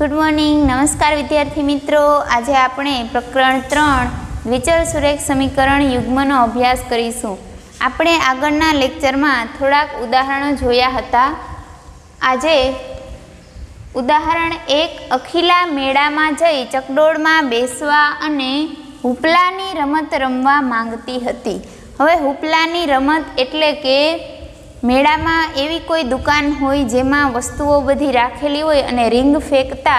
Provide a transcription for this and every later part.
Good morning. नमस्कार विद्यार्थी मित्रों। आज आपणे प्रकरण 3 द्विचल सुरेख समीकरण युग्मनो अभ्यास करीशुं। आपणे आगळना लेक्चरमां थोड़ाक उदाहरणो जोया हता। आजे उदाहरण 1, अखिला मेळामां जई चकडोळमां बेसवा अने हुपलानी रमत रमवा मांगती हती। हवे हुपलानी रमत एटले के मेळामां एवी कोई दुकान होय जेमां वस्तुओ बधी राखेली होय अने રીંગ फेंकता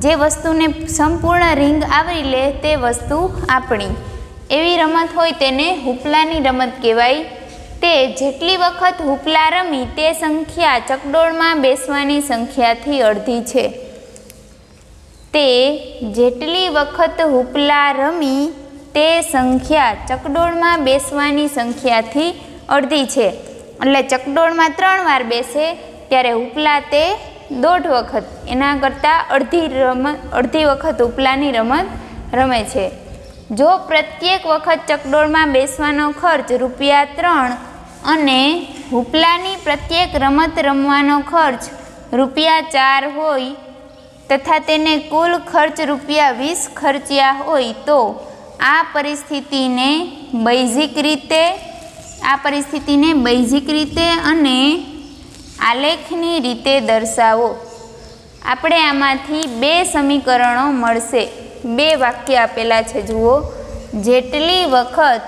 जे वस्तुने संपूर्ण રીંગ आवरी ले ते वस्तु आपणी एवी रमत होय तेने हुपलानी रमत कहेवाय। ते जेटली वखत हुपला रमी ते संख्या चकडोळमां बेसवानी संख्याथी अर्धी छे। ते जेटली वखत हुपला रमी ते संख्या चकडोळमां बेसवानी संख्याथी अर्धी छे। એટલે ચકડોળમાં 3 વાર બેસે ત્યારે હુપલા તે 1.5 વખત, એના કરતાં અડધી વખત હુપલાની રમત રમે છે। જો પ્રત્યેક વખત ચકડોળમાં બેસવાનો ખર્ચ ₹3 અને હુપલાની પ્રત્યેક રમત રમવાનો ખર્ચ ₹4 હોય તથા તેને કુલ ખર્ચ ₹20 ખર્ચ્યા હોય તો આ પરિસ્થિતિને बैजिक रीते अने आलेखनी रीते दर्शावो। आपणे आमांथी 2 समीकरणों मळशे। 2 वाक्य आपेला छे, जुओ। जेटली वखत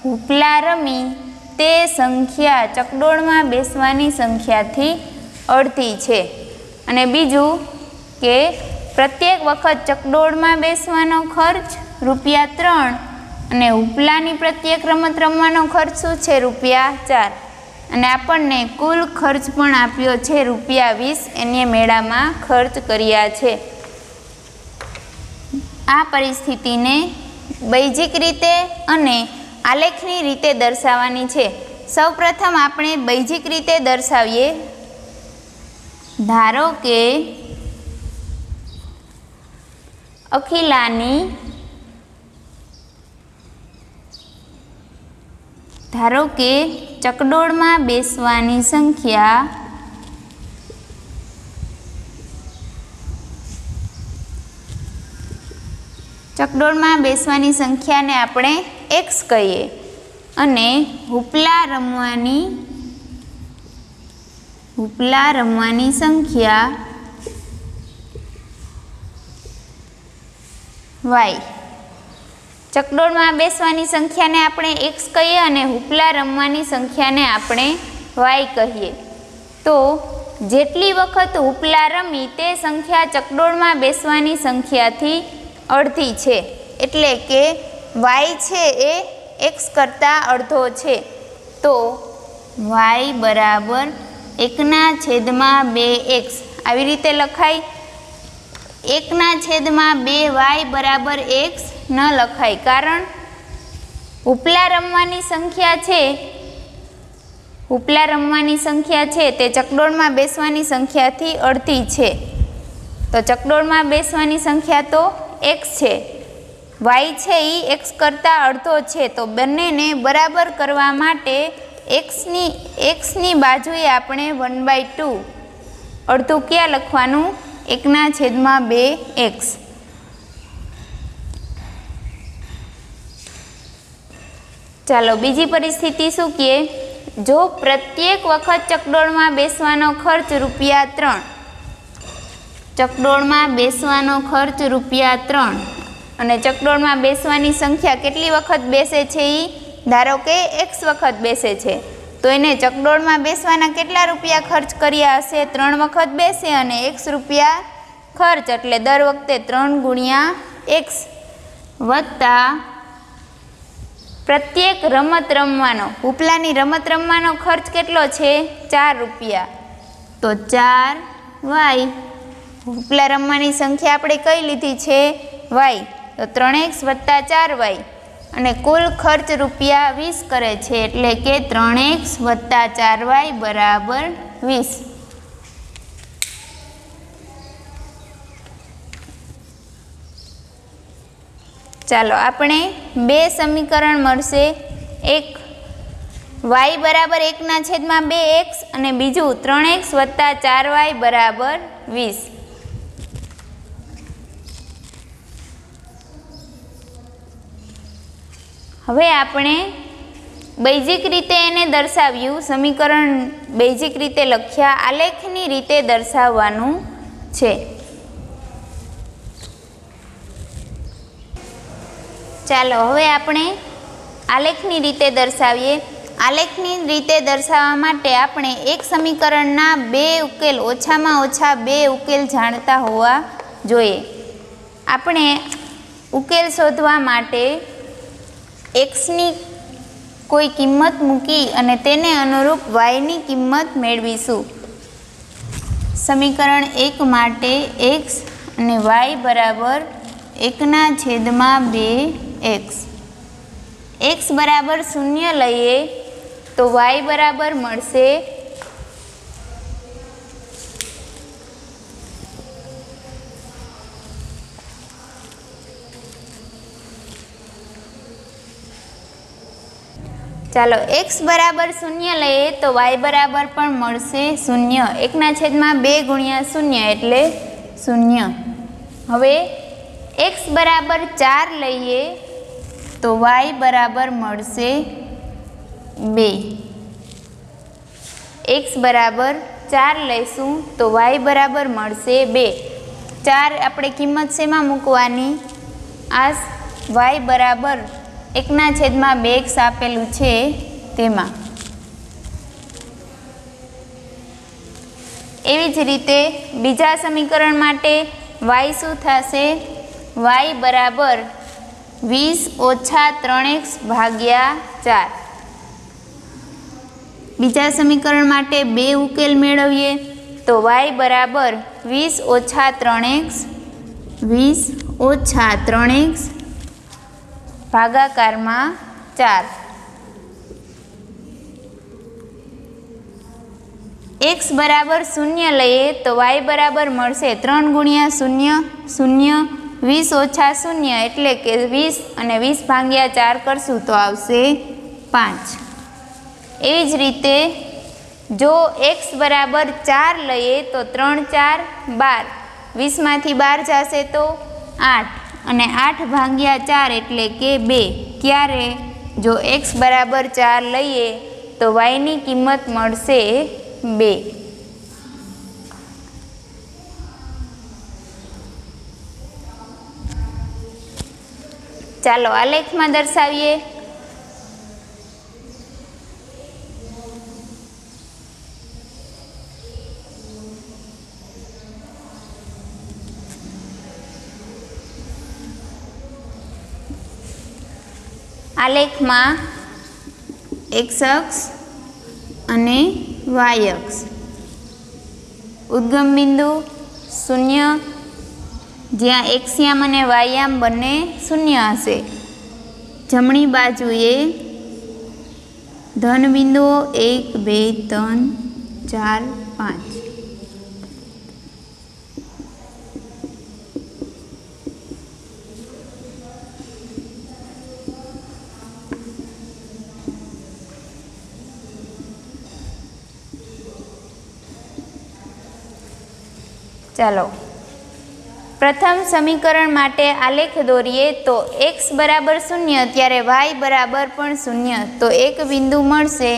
हुपला रमी ते संख्या चकडोळमां बेसवानी संख्याथी अर्धी छे। अने बीजू के प्रत्येक वखत चकडोळमां बेसवानो खर्च ₹3 અને હુપલાની પ્રત્યેક રમત રમવાનો ખર્ચ શું છે? ₹4 અને આપણને કુલ ખર્ચ પણ આપ્યો છે ₹20 એને મેળામાં ખર્ચ કર્યા છે। આ પરિસ્થિતિને બૈજિક રીતે અને આલેખની રીતે દર્શાવવાની છે। સૌપ્રથમ આપણે બૈજિક રીતે દર્શાવીએ। ધારો કે અખિલાની धारो के चकडोळमां बेसवानी संख्या चकडोळमां बेसवानी संख्या ने आपणे x कहीए अने हुपला रमवानी संख्या y। चकडोळमां बेसवानी संख्या ने आपणे x कहीए अने हुपला रमवानी संख्या ने आपणे y कहीए। तो जेटली वखत हुपला रमी ते संख्या चकडोळमां बेसवानी संख्याथी अर्धी छे, एटले के y छे ए x करता अर्धो छे। तो y बराबर 1/2x आवी रीते लखाय। 1/2y बराबर x न लखाय, कारण हुपला रमवानी संख्या छे ते चकडोळमां बेसवानी संख्याथी अर्धी छे। तो चकडोळमां बेसवानी संख्या तो x छे, y छे ई x करता अर्धो छे। तो बंनेने बराबर करवा माटे x नी बाजुए आपणे 1/2 अर्धुं क्या लखवानुं? 1/2x। चालो बीजी परिस्थिति शुं कहे? जो प्रत्येक वखत चकडोळमां बेसवानो खर्च ₹3, चकडोळमां बेसवानो खर्च ₹3 अने चकडोळमां बेसवानी संख्या केटली वखत बेसे छे? धारो के x वखत बेसे छे, तो एने चकडोळमां बेसवाना केटला रुपया खर्च कर्या हशे? 3 वखत बेसे अने x रुपया खर्च, एटले दर वखते 3 × x वत्ता प्रत्येक रमत रमवानो हुपलानी रमत रमवानो खर्च केटलो छे? ₹4। तो 4y। हुपला रमवानी संख्या आपणे कई लीधी छे? y। तो 3x वत्ता 4y अने कुल खर्च ₹20 करे छे, एटले के 3x वत्ता 4y बराबर 20। चालो आपणे 2 समीकरण मळशे। एक y बराबर 1/2x अने बीजू 3x वत्ता 4y बराबर 20। હવે આપણે બેઝિક રીતે એને દર્શાવ્યું, સમીકરણ બેઝિક રીતે લખ્યા, આલેખની રીતે દર્શાવવાનું છે. ચાલો હવે આપણે આલેખની રીતે દર્શાવીએ. આલેખની રીતે દર્શાવવા માટે આપણે એક સમીકરણના બે ઉકેલ, ઓછામાં ઓછા બે ઉકેલ જાણતા હોવા જોઈએ. આપણે ઉકેલ શોધવા માટે એક્સની કોઈ કિંમત મૂકી અને તેને અનુરૂપ વાયની કિંમત મેળવીશું. સમીકરણ 1 માટે x અને y બરાબર 1/2x. x બરાબર 0 લઈએ તો y બરાબર મળશે ચાલો x બરાબર 0 લઈએ તો y બરાબર પણ મળશે 0. 1/2 ગુણ્યા 0 એટલે 0. હવે x બરાબર 4 લઈએ તો y બરાબર મળશે 2. x બરાબર 4 લઈશું તો y બરાબર મળશે 2. 4 આપણે કિંમત શેમાં મૂકવાની? આ y બરાબર 1/2x આપેલું છે તેમાં. એવી જ રીતે બીજા સમીકરણ માટે y શું થશે? y બરાબર 20 - 3x ભાગ્યા 4. બીજા સમીકરણ માટે બે ઉકેલ મેળવીએ તો y બરાબર 20 - 3x, 20 - 3x ભાગાકારમાં 4. x બરાબર 0 લઈએ તો y બરાબર મળશે 3 ગુણ્યા 0 0, 20 - 0 એટલે કે 20 અને 20 ભાગ્યા 4 કરશું તો આવશે 5. એવી જ રીતે જો x બરાબર 4 લઈએ તો 3 × 4 12, 20માંથી 12 જશે તો 8 અને 8 ભાગ્યા 4 એટલે કે 2. ક્યારે? જો x બરાબર 4 લઈએ તો yની કિંમત મળશે 2. ચાલો આલેખમાં દર્શાવીએ. આલેખમાં x અક્ષ અને y અક્ષ, ઉદ્ગમ બિંદુ 0 જ્યાં xયામ અને yયામ બંને 0 હશે. જમણી બાજુએ ધન બિંદુઓ 1 2 3 4 5. ચાલો પ્રથમ સમીકરણ માટે આલેખ દોરીએ તો x બરાબર 0 ત્યારે y બરાબર પણ 0, તો એક બિંદુ મળશે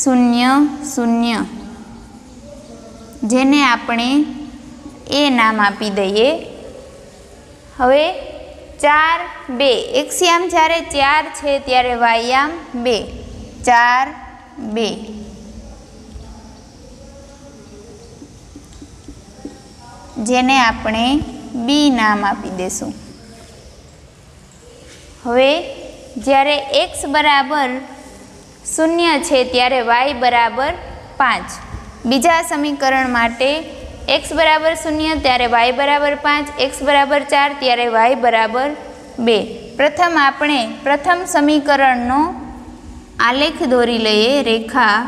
0 0, જેને આપણે એ નામ આપી દઈએ. હવે 4 2, xયામ જ્યારે 4 છે ત્યારે yયામ 2, 4 2. જેને આપણે બી નામ આપી દેશું. હવે જ્યારે x બરાબર 0 છે ત્યારે y બરાબર 5. બીજા સમીકરણ માટે x બરાબર 0 ત્યારે y બરાબર 5, x બરાબર 4 ત્યારે y બરાબર 2. પ્રથમ આપણે પ્રથમ સમીકરણનો આલેખ દોરી લઈએ. રેખા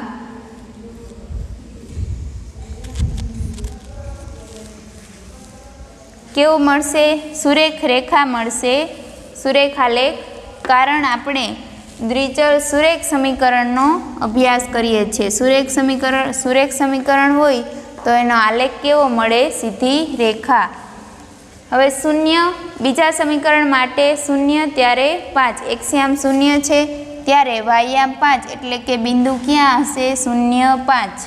કેવો મળશે? સુરેખ રેખા મળશે, સુરેખ આલેખ. કારણ આપણે દ્વિચલ સુરેખ સમીકરણનો અભ્યાસ કરીએ છીએ. સુરેખ સમીકરણ હોય તો એનો આલેખ કેવો મળે? સીધી રેખા. હવે શૂન્ય બીજા સમીકરણ માટે શૂન્ય ત્યારે 5, એક્સયામ શૂન્ય છે ત્યારે વાયામ 5 એટલે કે બિંદુ ક્યાં હશે? 0, 5.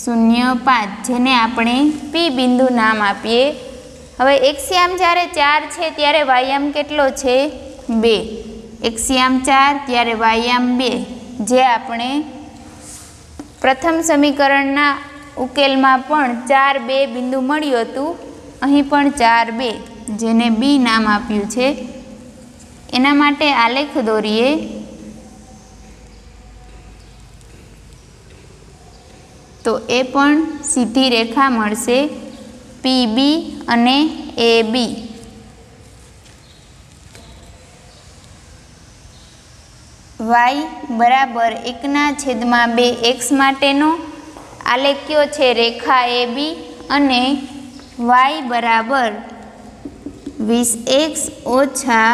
0, 5 જેને આપણે પી બિંદુ નામ આપીએ. હવે એક્સયામ જ્યારે 4 છે ત્યારે વાયામ કેટલો છે? 2. એક્સયામ 4 ત્યારે વાયામ 2, જે આપણે પ્રથમ સમીકરણના ઉકેલમાં પણ 4, 2 બિંદુ મળ્યું હતું. અહીં પણ 4, 2 જેને બી નામ આપ્યું છે. એના માટે આલેખ દોરીએ. તો એ પણ સીધી રેખા મળશે, PB અને AB. y બરાબર 1/2x માટેનો આલેખ કયો છે? રેખા AB. અને y બરાબર 20x ઓછા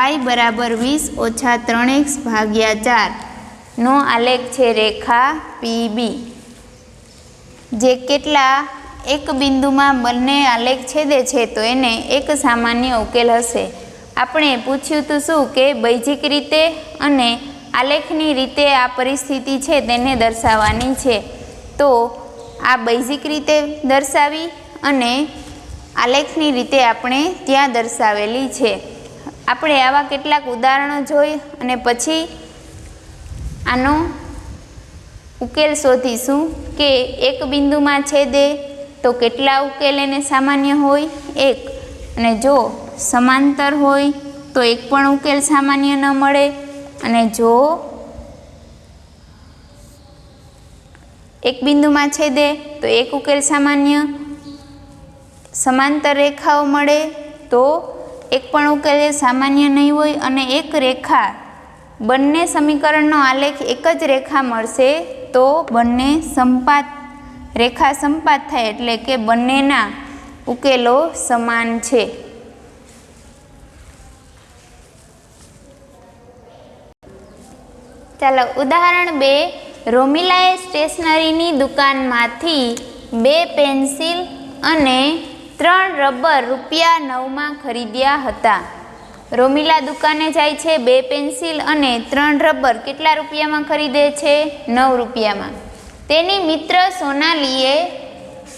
y બરાબર 20 ઓછા 3x ભાગ્યા 4 નો આલેખ છે રેખા PB. જે કેટલા એક બિંદુમાં બંને આલેખ છેદે છે તો એને એક સામાન્ય ઉકેલ હશે. આપણે પૂછ્યું હતું શું કે બૈજિક રીતે અને આલેખની રીતે આ પરિસ્થિતિ છે તેને દર્શાવવાની છે. તો આ બૈજિક રીતે દર્શાવી અને આલેખની રીતે આપણે ત્યાં દર્શાવેલી છે. આપણે આવા કેટલાક ઉદાહરણો જોઈ અને પછી આનો ઉકેલ શોધીશું કે એક બિંદુમાં છેદે તો કેટલા ઉકેલ એને સામાન્ય હોય? 1. અને જો સમાંતર હોય તો એક પણ ઉકેલ સામાન્ય ન મળે. અને જો એક બિંદુમાં છેદે તો એક ઉકેલ સામાન્ય, સમાંતર રેખાઓ મળે તો એક પણ ઉકેલ સામાન્ય નહીં હોય. અને એક રેખા બંને સમીકરણનો આલેખ એક જ રેખા મળશે તો બંને સંપાત રેખા સંપાત થાય એટલે કે બંનેના ઉકેલો સમાન છે. ચાલો ઉદાહરણ 2. રોમિલાએ સ્ટેશનરીની દુકાનમાંથી 2 પેન્સિલ અને 3 રબર રૂપિયા 9માં ખરીદ્યા હતા. રોમિલા દુકાને જાય છે, 2 પેન્સિલ અને 3 રબર કેટલા રૂપિયામાં ખરીદે છે? 9 રૂપિયામાં. તેની મિત્ર સોનાલીએ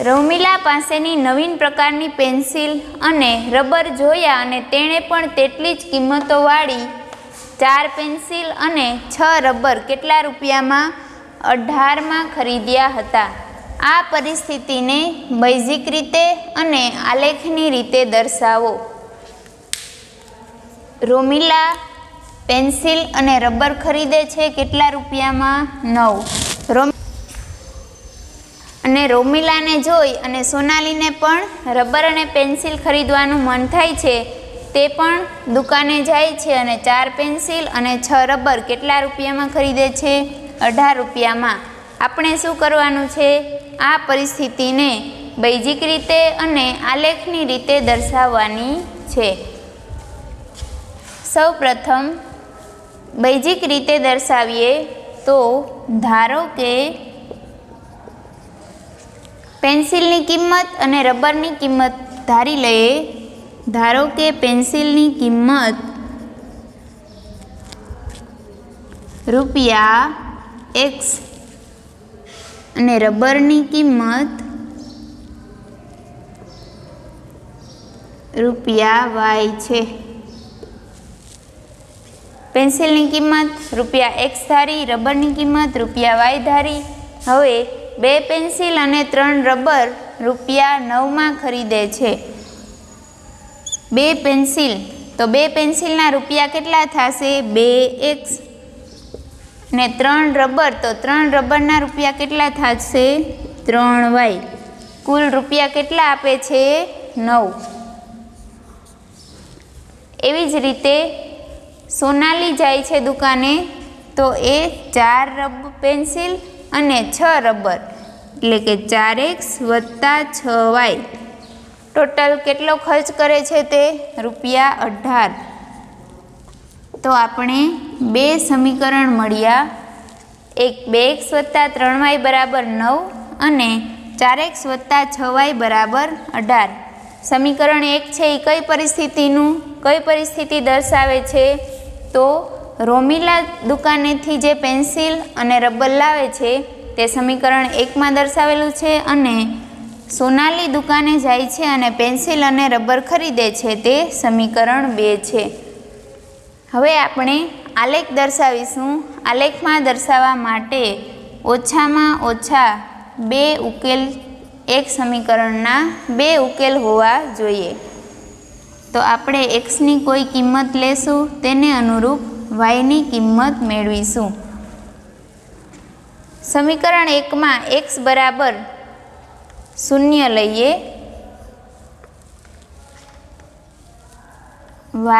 રોમિલા પાસેની નવીન પ્રકારની પેન્સિલ અને રબર જોયા અને તેણે પણ તેટલી જ કિંમતોવાળી 4 પેન્સિલ અને 6 રબર કેટલા રૂપિયામાં? 18માં ખરીદ્યા હતા. આ પરિસ્થિતિને બૈજિક રીતે અને આલેખની રીતે દર્શાવો. રોમિલા પેન્સિલ અને રબર ખરીદે છે કેટલા રૂપિયામાં? 9. અને રોમિલાને જોઈ અને સોનાલીને પણ રબર અને પેન્સિલ ખરીદવાનું મન થાય છે. તે પણ દુકાને જાય છે અને 4 પેન્સિલ અને 6 રબર કેટલા રૂપિયામાં ખરીદે છે? 18 રૂપિયામાં. આપણે શું કરવાનું છે? આ પરિસ્થિતિને બૈજિક રીતે અને આલેખની રીતે દર્શાવવાની છે. સૌ પ્રથમ બૈજિક રીતે દર્શાવીએ તો ધારો કે પેન્સિલની કિંમત અને રબરની કિંમત ધારી લઈએ. ધારો કે પેન્સિલની કિંમત રૂપિયા x અને રબરની કિંમત રૂપિયા y છે. પેન્સિલની કિંમત રૂપિયા x ધારી, રબરની કિંમત રૂપિયા y ધારી. હવે 2 પેન્સિલ અને 3 રબર રૂપિયા 9માં ખરીદે છે. 2 પેન્સિલ તો 2 પેન્સિલના રૂપિયા કેટલા થશે? 2x. અને 3 રબર તો 3 રબરના રૂપિયા કેટલા થશે? 3y. કુલ રૂપિયા કેટલા આપે છે? 9. એવી જ રીતે સોનાલી જાય છે દુકાને તો એ 4 પેન્સિલ અને 6 રબર એટલે કે 4x વત્તા 6y ટોટલ કેટલો ખર્ચ કરે છે? તે રૂપિયા 18. તો આપણે 2 સમીકરણ મળ્યા. એક 2x વત્તા 3y બરાબર 9 અને 4x વત્તા 6y બરાબર 18. સમીકરણ 1 છે એ કઈ પરિસ્થિતિ દર્શાવે છે? તો રોમીલા દુકાનેથી જે પેન્સિલ અને રબર લાવે છે તે સમીકરણ 1માં દર્શાવેલું છે, અને સોનાલી દુકાને જાય છે અને પેન્સિલ અને રબર ખરીદે છે તે સમીકરણ 2 છે. હવે આપણે આલેખ દર્શાવીશું. આલેખમાં દર્શાવવા માટે ઓછામાં ઓછા 2 ઉકેલ એક સમીકરણના 2 ઉકેલ હોવા જોઈએ. તો આપણે xની કોઈ કિંમત લેશું, તેને અનુરૂપ yની કિંમત મેળવીશું. સમીકરણ 1માં x બરાબર 0 લઈએ,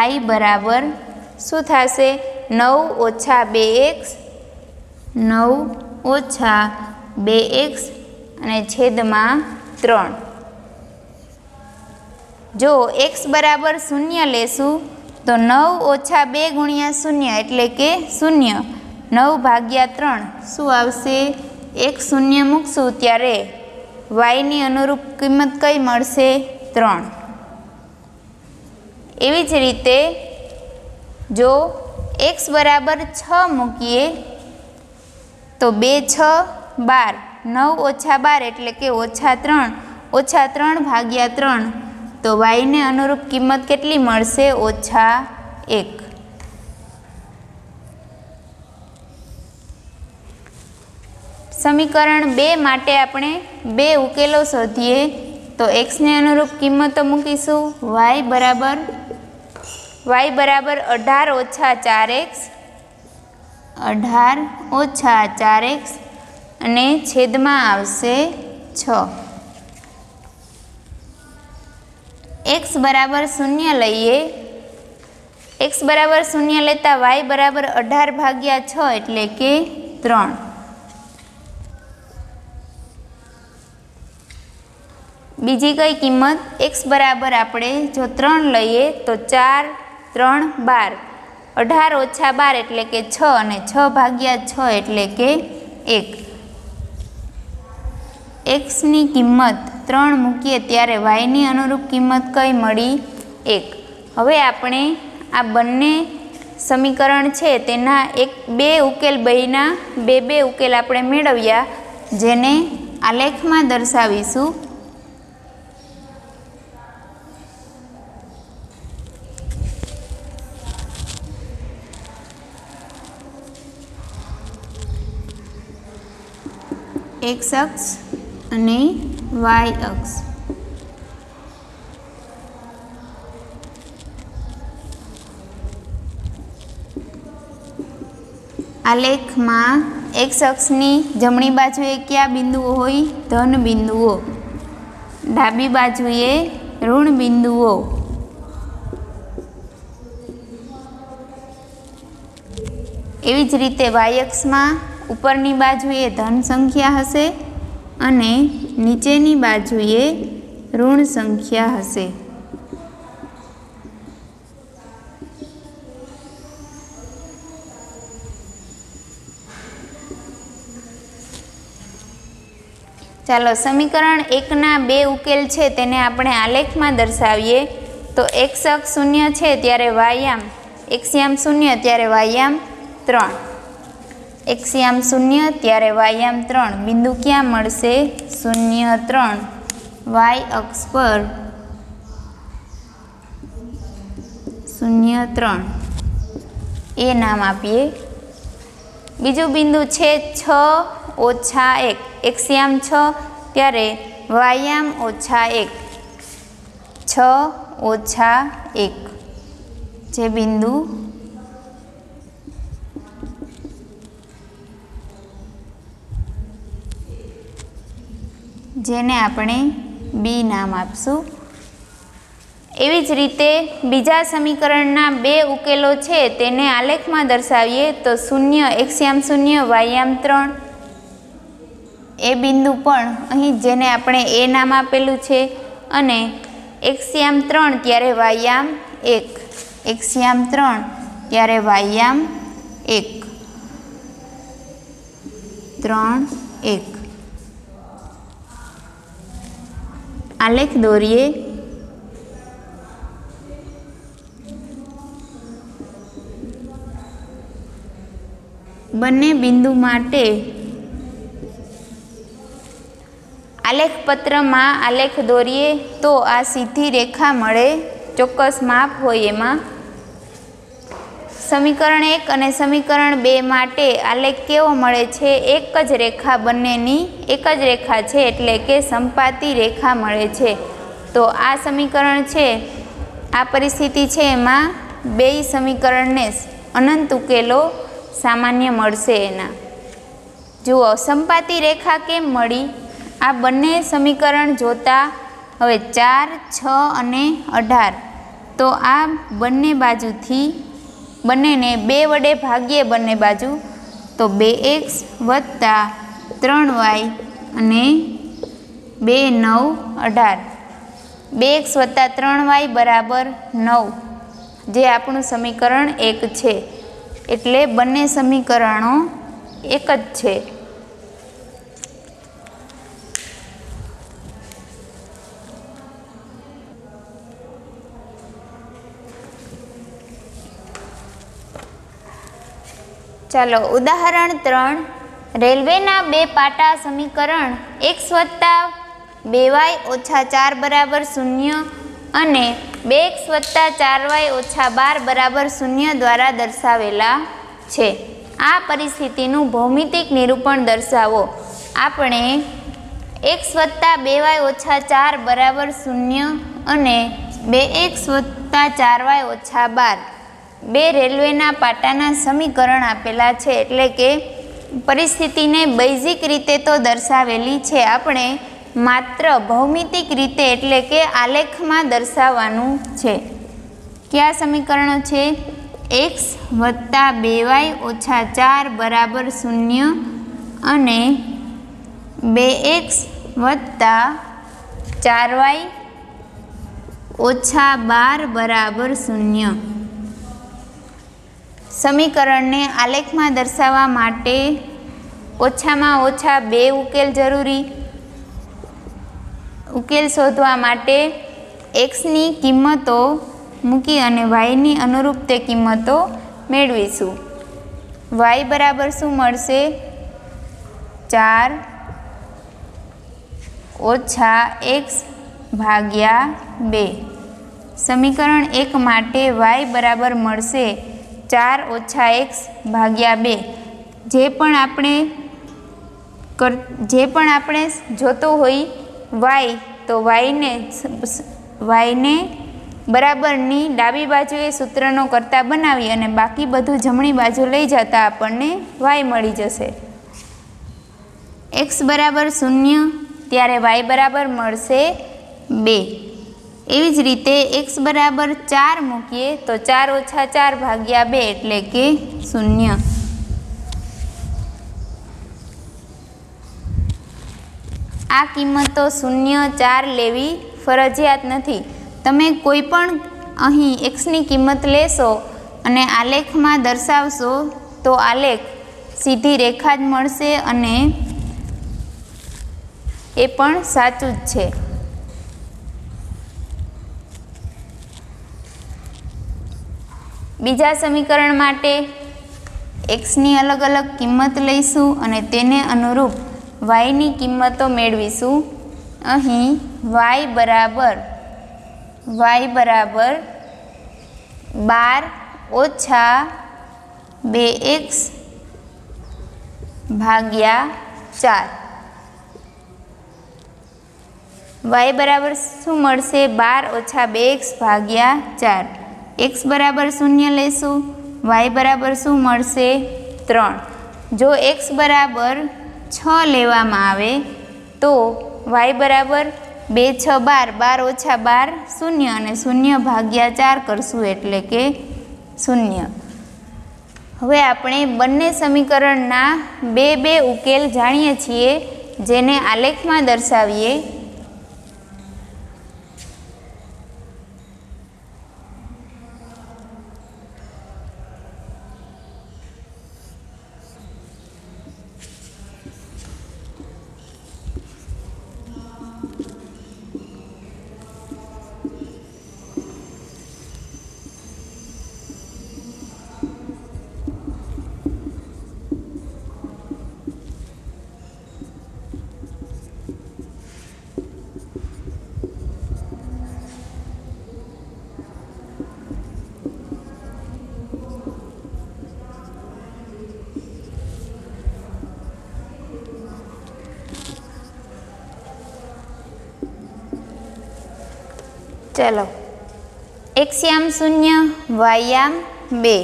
y બરાબર શું થશે? 9 ઓછા 2x, 9 ઓછા 2x અને છેદમાં 3. જો x બરાબર 0 લેશું તો 9 ઓછા 2 ગુણ્યા 0 એટલે કે 0. 9 ભાગ્યા 3 શું આવશે? 1 0 મૂકશું ત્યારે yની અનુરૂપ કિંમત કઈ મળશે? 3. એવી જ રીતે જો x બરાબર 6 મૂકીએ તો 2 6 12. 9 ઓછા 12 એટલે કે -3. -3 ભાગ્યા 3 તો yને અનુરૂપ કિંમત કેટલી મળશે? -1. સમીકરણ 2 માટે આપણે 2 ઉકેલો શોધીએ. તો xને અનુરૂપ કિંમતો મૂકીશું. y બરાબર 18 ઓછા 4x, 18 ઓછા 4x અને છેદમાં આવશે 6. x બરાબર 0 લઈએ. x બરાબર 0 લેતા y બરાબર 18 ભાગ્યા 6 એટલે કે 3. બીજી કઈ કિંમત? x બરાબર આપણે જો 3 લઈએ તો 4 3 12. 18 ઓછા 12 એટલે કે 6 અને 6 ભાગ્યા 6 એટલે કે 1. xની કિંમત 3 મૂકીએ ત્યારે yની અનુરૂપ કિંમત કઈ મળી? 1. હવે આપણે આ બંને સમીકરણ છે તેના 2 ઉકેલ બહીના 2 ઉકેલ આપણે મેળવ્યા, જેને આલેખમાં દર્શાવીશું. x અક્ષ અને y અક્ષ. આલેખમાં x અક્ષની જમણી બાજુએ કયા બિંદુઓ હોય? ધન બિંદુઓ. ડાબી બાજુએ ઋણ બિંદુઓ. એવી જ રીતે y અક્ષમાં ઉપરની બાજુએ ધન સંખ્યા હશે અને નીચેની બાજુએ ઋણ સંખ્યા હશે. ચાલો સમીકરણ 1ના 2 ઉકેલ છે તેને આપણે આલેખમાં દર્શાવીએ. તો x અક્ષ 0 છે ત્યારે y x યામ 0 ત્યારે y યામ 3. x યામ 0 ત્યારે y યામ 3. બિંદુ ક્યાં મળશે? 0 3 y અક્ષ પર 0 3 એ નામ આપીએ. બીજું બિંદુ છે 6 ઓછા 1. x યામ 6 ત્યારે y યામ ઓછા 1. 6 ઓછા 1 જે બિંદુ જેને આપણે બી નામ આપશું. એવી જ રીતે બીજા સમીકરણના 2 ઉકેલો છે તેને આલેખમાં દર્શાવીએ. તો 0 x યામ 0 y યામ 3 એ બિંદુ પણ અહીં જેને આપણે એ નામ આપેલું છે, અને x યામ 3 ત્યારે y યામ 1. x યામ 3 ત્યારે y યામ 1 3 1. આલેખ દોરીએ. બંને બિંદુ માટે આલેખપત્રમાં આલેખ દોરીએ તો આ સીધી રેખા મળે, ચોક્કસ માપ હોય એમાં. સમીકરણ 1 અને સમીકરણ 2 માટે આલેખ કેવો મળે છે? એક જ રેખા, બંનેની એક જ રેખા છે એટલે કે સંપાતી રેખા મળે છે. તો આ સમીકરણ છે, આ પરિસ્થિતિ છે એમાં બેય સમીકરણને અનંત ઉકેલો સામાન્ય મળશે એના. જુઓ સંપાતી રેખા કેમ મળી? આ બંને સમીકરણ જોતા હવે 4, 6 અને 18, તો આ બંને બાજુથી બંનેને 2 વડે ભાગીએ બંને બાજુ, તો 2x વત્તા 3y અને 2 9 18, 2x વત્તા 3y બરાબર 9, જે આપણું સમીકરણ 1 છે. એટલે બંને સમીકરણો એક જ છે. ચાલો ઉદાહરણ 3. રેલવેના 2 પાટા સમીકરણ x વત્તા 2y ઓછા 4 બરાબર 0 અને 2x વત્તા 4y ઓછા 12 બરાબર 0 દ્વારા દર્શાવેલા છે. આ પરિસ્થિતિનું ભૌમિતિક નિરૂપણ દર્શાવો. આપણે x વત્તા 2y ઓછા 4 બરાબર 0 અને 2x વત્તા 4y ઓછા 12 બે રેલવેના પાટાના સમીકરણ આપેલા છે. એટલે કે પરિસ્થિતિને બેઝિક રીતે તો દર્શાવેલી છે, આપણે માત્ર ભૌમિતિક રીતે એટલે કે આલેખમાં દર્શાવવાનું છે. કયા સમીકરણો છે? x વત્તા 2y ઓછા 4 બરાબર 0 અને 2x વત્તા 4y ઓછા 12 બરાબર 0. સમીકરણને આલેખમાં દર્શાવવા માટે ઓછામાં ઓછા 2 ઉકેલ જરૂરી. ઉકેલ શોધવા માટે xની કિંમતો મૂકી અને yની અનુરૂપ તે કિંમતો મેળવીશું. y બરાબર શું મળશે? 4 ઓછા x ભાગ્યા 2. સમીકરણ 1 માટે y બરાબર મળશે 4 ઓછા x ભાગ્યા 2. જે પણ આપણે જોતો હોય y, તો yને બરાબરની ડાબી બાજુએ સૂત્રનો કરતા બનાવી અને બાકી બધું જમણી બાજુ લઈ જતા આપણને y મળી જશે. x બરાબર 0 ત્યારે y બરાબર મળશે 2. એવી જ રીતે x બરાબર 4 મૂકીએ તો 4 ઓછા 4 ભાગ્યા 2 એટલે કે 0. આ કિંમતો 0, 4 લેવી ફરજિયાત નથી. તમે કોઈ પણ અહીં xની કિંમત લેશો અને આલેખમાં દર્શાવશો તો આલેખ સીધી રેખા જ મળશે અને એ પણ સાચું જ છે. બીજા સમીકરણ માટે xની અલગ અલગ કિંમત લઈશું અને તેને અનુરૂપ yની કિંમતો મેળવીશું. અહીં y બરાબર 12 ઓછા 2x ભાગ્યા 4. y બરાબર શું મળશે? 12 ઓછા 2x ભાગ્યા 4. x બરાબર 0 લેશું, y બરાબર શું મળશે? 3. જો x બરાબર 6 લેવામાં આવે તો y બરાબર 2 6 12, 12 ઓછા 12 0 અને 0 ભાગ્યા 4 કરશું એટલે કે 0. હવે આપણે બંને સમીકરણના બે ઉકેલ જાણીએ છીએ, જેને આલેખમાં દર્શાવીએ. चलो एक्स्याम शून्य वायाम 2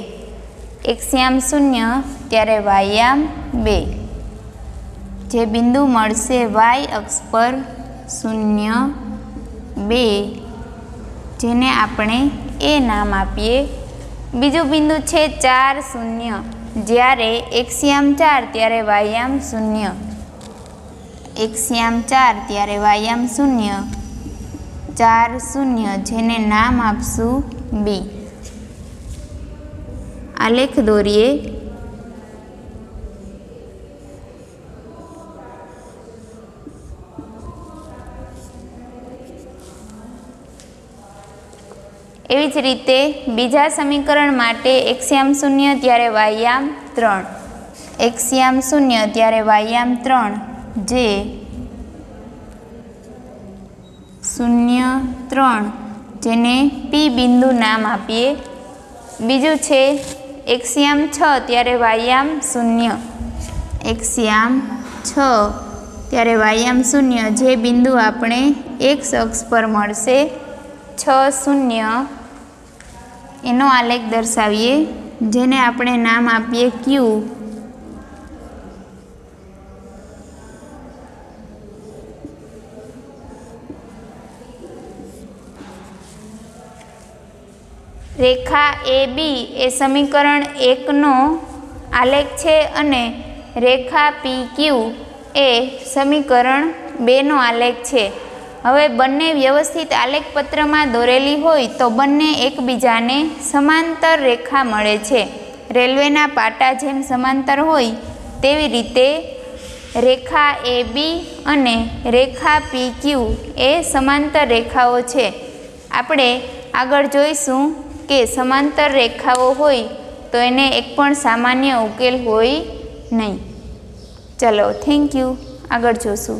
एक्स्याम शून्य त्यारे वायाम 2 जे बिंदु मळशे वाय अक्ष पर 0 2 जेने आपणे ए नाम आपीए। बीजो बिंदु छे 4 0 ज्यारे एक्स्याम 4 त्यारे वायाम 0 एक्स्याम 4 त्यारे वायाम 0 4 0 जेने नाम आपशू बी। आलेख दौरीए। एवी ज रीते बीजा समीकरण माटे एक्स्याम शून्य त्यारे वायाम 3 एक्स्याम शून्य त्यारे वायाम 3 जे 0 3 जेने पी बिंदु नाम आपीए। बीजू छे एक्स्याम 6 त्यारे वायाम 0 एक्स्याम 6 त्यारे वायाम 0 जे बिंदु आपणे एक्स अक्ष पर मळशे 6 0 एनो आलेख दर्शावीए जेने आपणे नाम आपीए क्यू। रेखा ए बी ए समीकरण 1 नो आलेख छे अने रेखा पी क्यू ए समीकरण 2 नो आलेख छे। हवे बंने व्यवस्थित आलेख पत्र में दौरेली होय तो बंने एकबीजाने समांतर रेखा मळे छे। रेलवेना पाटा जेम समांतर होय तेवी रीते रेखा ए बी अने रेखा पी क्यू ए समांतर रेखाओ छे। आपणे आगळ जोईशुं के समांतर रेखाओ होय तो एने एक पण सामान्य उकेल होय नहीं। चलो थैंक यू, आगळ जोशुं।